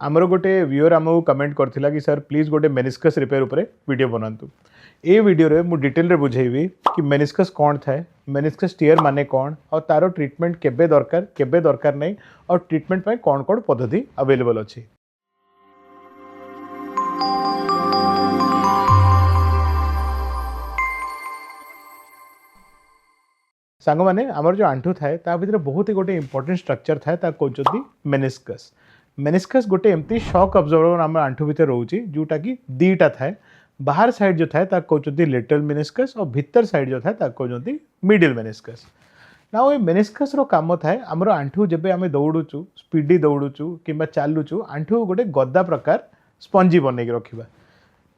आमर गोटे व्यूअर आमको कमेंट करथिला कि सर प्लीज गोटे मेनिस्कस रिपेयर उपरे वीडियो बनातु। ए वीडियो रे मु डिटेल रे बुझेबी कि मेनिस्कस कौन थाए, मेनिस्कस टीयर माने कौन और तारो ट्रीटमेंट केबे दरकार नहीं और ट्रीटमेंट पे कौन कौन पद्धति अवेलेबल अछि। सांग माने आमर जो आंठू थाए ता भितर बहुत ही गोटे इंपोर्टेंट स्ट्रक्चर थाए ता कहउछथि मेनिस्कस। मेनिस्कस गोटे एमती शॉक अब्जॉर्बर आम आंठू भितर रोची जोटा कि दीटा थाए। बाहर साइड जो थाए ता कहउछथि लेटरल मेनिस्कस और भीतर साइड जो थाए ता कहउछथि मिडिल मेनिस्कस। ना ये मेनिस्कस रो काम थाए आमर आंठू जेबे आमे दौड़ुचु स्पीडी दौड़ुचु किंबा चालुचु आंठू गोटे गद्दा प्रकार स्पंजी बनै रखिबा।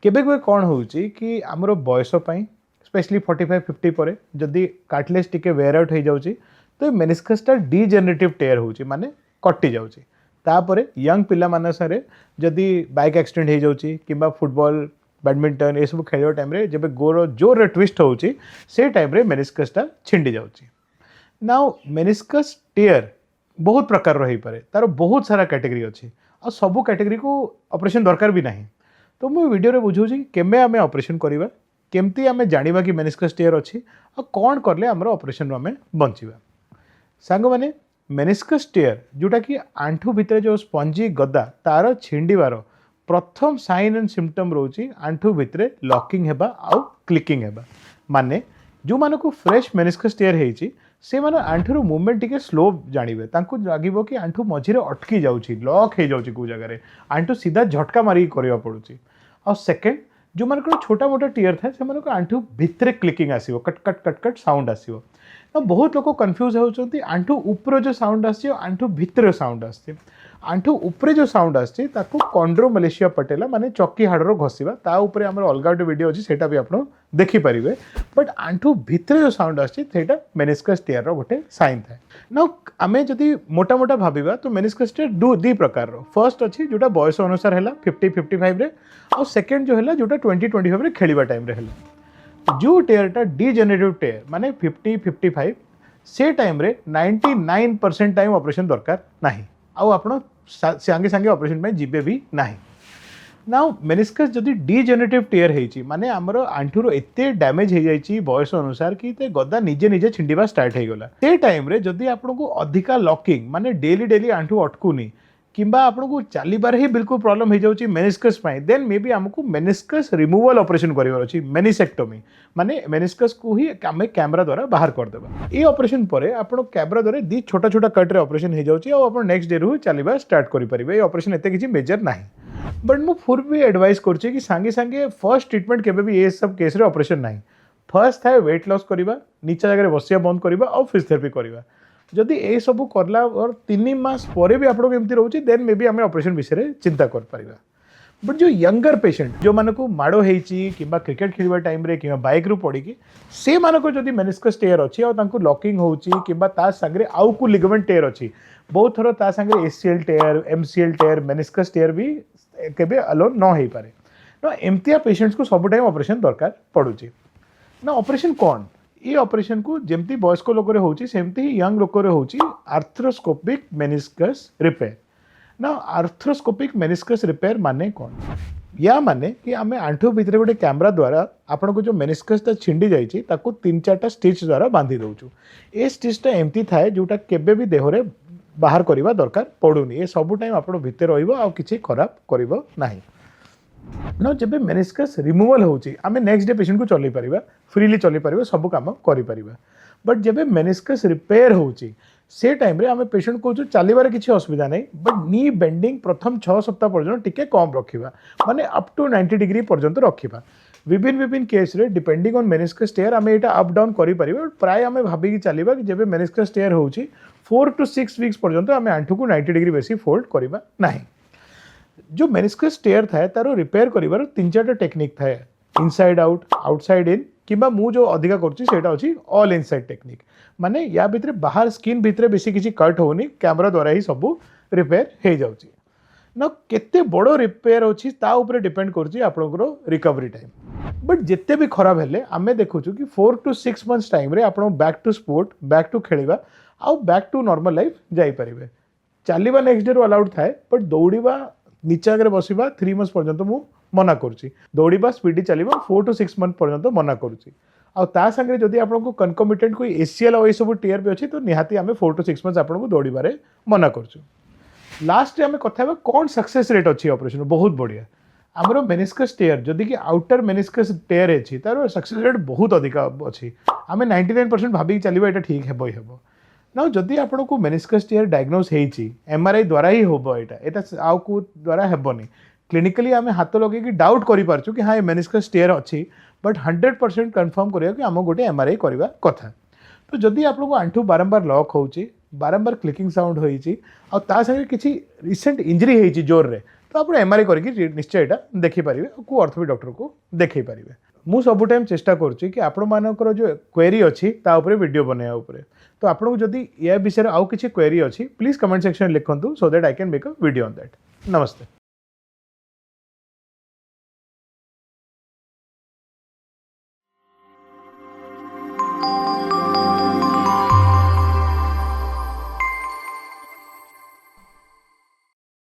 केबे केबे कौन होउची कि आमर बयस पई स्पेशली 45-50 पर जदि कार्टिलेज टिके वेयर आउट हो जाउची तो मेनिस्कसटा डीजेनरेटिव टेयर होउची माने कटि जाउची। तापर यंग पिला मानसरे जदि बाइक एक्सीडेंट हो जाउची किंबा फुटबॉल बैडमिंटन ये सब खेलिया टाइम रे जब गोर जोर रे ट्विस्ट होउची से टाइम रे मेनिस्कसटा छिंडी जाउची। नाउ मेनिस्कस टेयर बहुत प्रकार रही पारे, तार बहुत सारा कैटेगरी अच्छी और सब कैटेगरी को ऑपरेशन दरकार भी नहीं। तो मु वीडियो रे बुझाऊँ केमे आमे ऑपरेशन करवा, केमती आमे जानिबा कि मेनिस्कस टेयर अच्छी और कौन करले हमरो ऑपरेशन आमे बंचिबा। सांग माने मेनिस्कस टेयर जोटा कि आंठू भितर जो स्पंजी गद्दा तार छिंडीबार प्रथम साइन एंड सिम्पटम रोची आंठू भितर लॉकिंग हेबा आउ क्लिकिंग हेबा। माने जो मानको फ्रेश मेनिस्कस टेयर हेची से माने आंठूर मूवमेंट टिके स्लो जानिबे, तांको लागिबो कि आंठू मझिरे अटकी जाउची, लॉक हे जाउची को जगह रे, आंठू सीधा झटका मारी करबा पड़ुची। और सेकंड जो मानक छोटा मोटा टीयर था से आंठू भितर क्लिकिंग आसिबो, cut cut cut cut sound आसिबो। ना बहुत लोग कन्फ्यूज होउचंती आंठू ऊपर जो साउंड आसी आंठू भितर साउंड आसी। आंठू ऊपर जो साउंड आसी ताको कॉन्ड्रोमलेशिया पटेला माने चक्की हाड़र घसीबा ता ऊपर हमर अलगा गोटे वीडियो अछि सेटा भी आपण देखि परिबे। बट आंठू भितर जो साउंड आसी सेटा मेनिस्कस टेयर रो गोटे साइन थाए। ना आमे जदि मोटा मोटा भाबिबा तो मेनिस्कस टेयर दो प्रकार रो। फर्स्ट अछि जोटा बयस अनुसार हैला 50-55 रे और सेकंड जो हैला जोटा 20-25 रे खेलिबा टाइम रे हैला। जो टेयरटा डीजेनरेटिव टेयर माने 50-55 से टाइम रे 99% टाइम ऑपरेशन दरकार नाही आउ आपण सांगे सांगे ऑपरेशन में जीबे भी नाही। नाउ मेनिस्कस जदि डीजेनरेटिव टेयर हेची माने हमरो आंठूरो एते डैमेज हे जाईची बयस अनुसार कि ते गद्दा निजे निजे छिंडीबा स्टार्ट हे गला। से टाइम रे जदि आपण को अधिका लॉकिंग माने डेली आंठू अटकुनी किंबा आपन को चलीबार ही बिल्कुल प्रॉब्लम हो जाउची मेनिस्कस पाई, देन मे बी हमको मेनिस्कस रिमूवल ऑपरेशन करिवार अछि, मेनिसेक्टोमी माने मेनिस्कस को ही आमे कैमरा द्वारा बाहर कर देबा। ए ऑपरेशन परे आपन कैमरा द्वारा दी छोटा छोटा कट रे ऑपरेशन हो जाउची और आपन नेक्स्ट डे रु चलीबा स्टार्ट करि परिबे। ए ऑपरेशन एते किछि मेजर नाही, बट मु फुर भी एडवाइस करछि कि सांगे सांगे फर्स्ट ट्रीटमेंट केबे भी ए सब केस रे ऑपरेशन नाही। फर्स्ट थाए वेट लॉस करिबा, नीचा जगह रे बसिया बंद करिबा और फिजियोथेरेपी करिबा। जदि ए सब करला और 3 मास परे भी आपको एमती रोची देन मे बी आमे ऑपरेशन विषय चिंता कर परिबा। बट जो यंगर पेशेंट जो मानको माड़ो हेची किंबा क्रिकेट खेलिबा टाइम रे किंबा बाइक रु पड़ी कि से मानको जदि मेनिस्कस टेयर अछि और तांको लॉकिंग होची किंबा ता संगे आउ को लिगामेंट टेयर अछि, बहुत थरो ता संगे एसीएल टेयर एमसीएल टेयर मेनिस्कस टेयर भी केबे अलोन न हे पारे। ना एमतिया पेशेंट्स को सब टाइम ऑपरेशन दरकार पड़ुची। ना ऑपरेशन कौन ये ऑपरेशन को जमती वयस्क लोक सेमती ही यंग लोक आर्थ्रोस्कोपिक मेनिस्कस रिपेयर। ना आर्थ्रोस्कोपिक मेनिस्कस रिपेयर माने कौन, या माने कि आमे आंठू भितर गोटे कैमरा द्वारा आपन को जो मेनिस्कस छिंडी जाइए ताको 3-4टा स्टिच द्वारा बांधी दउछु। ए स्टिचटा एमती थाए जोटा केबे भी देहरे बाहर करबा दरकार पड़ुनी, ए सब टाइम आपन भितर रहिबो आ किछि खराब करिवो नाही। ना जब मेनिस्कस रिमूवल होची आमे नेक्स्ट डे पेशेंट को चली परिबा, फ्रीली चली परिबा, सब काम करि परिबा। बट जब मेनिस्कस रिपेयर होची से टाइम रे आमे पेशेंट को चलीबार किछि असुविधा नहीं, बट नी बेंडिंग प्रथम 6 सप्ताह पर्यंत टिके कम रखिबा माने अप टू 90 डिग्री पर्यंत रखिबा। विभिन्न केस रे डिपेंडिंग ऑन मेनिस्कस टेयर आमे एटा अप डाउन करि परिबा। प्राय आमे भाबी कि चलीबा कि जब मेनिस्कस टेयर होची 4 to 6 वीक्स पर्यंत आमे आंठू को 90 डिग्री बेसी फोल्ड करिबा नाही। जो मेनिस्कस टेयर थाए तारो रिपेयर करिवार 3-4टा टेक्निक थाए, इनसाइड आउट, आउटसाइड इन किंबा मु जो अधिका करछि सेटा अछि ऑल इनसाइड टेक्निक। माने या भितरे बाहर स्किन भितरे बेसी किछि कट होनी, कैमरा द्वारा ही सब रिपेयर हे जाउछि। ना केते बड़ो रिपेयर अछि ता ऊपर डिपेंड करछि आपनकर रिकवरी टाइम। बट जेते भी खराब हेले आमे देखुछु कि 4 to 6 मंथ्स टाइम रे आपन back to sport, back to खेलिबा आ बैक टू नॉर्मल लाइफ जाई परिबे। चलीबा नेक्स्ट डे रो अलाउड थाए, बट दौड़ीबा निच आगे बसवा 3 मंथ्स पर्यंत मु मना करुच्ची दौड़ा स्पीड चलो 4 to 6 मंथ पर्यंत मना करुच्ची आ सागे जदि आपको कनकमिटेंट कोई एसीएल और सब टीआर भी अच्छी तो निहाती आम 4 to 6 मंथ्स आपको दौड़े मना करुँ लास्ट आम कथा कौन सक्सेस रेट अच्छी ऑपरेशन बहुत बढ़िया आमर मेनिस्कस टेयर जदि कि आउटर मेनिस्कस टेयर अच्छी तार सक्सेस रेट बहुत अधिक अच्छी आम 99% भाविक चलो यहाँ ठीक हे हे ना जदि आपको मेनिस्कस टेयर डायग्नोज होती एमआरआई द्वारा ही हम यहाँ आउ को द्वारा हेबनी क्लिनिकली आम हाथ लगे डाउट करूँ कि हाँ ये मेनिस्कस टेयर अच्छी बट 100% कन्फर्म करिया कि आम गोटे एमआरआई करवा कथा तो जदि आपको आंठू बारंबार लॉक होची बारंबार क्लिकिंग साउंड होती आगे किसी रिसेंट इंजरी होती जोर रे तो आप एमआरआई करके निश्चय यहाँ देखिपारे को ऑर्थोपेडिक डॉक्टर को देखई पारे मु सब टाइम चेष्टा करुँची कि आपण मानकर जो क्वेरी अच्छी वीडियो बनवाई तो आपको जदि या विषय आउ किसी क्वेरी अच्छी प्लीज कमेंट सेक्शन लिखु so that I can make a video on that नमस्ते।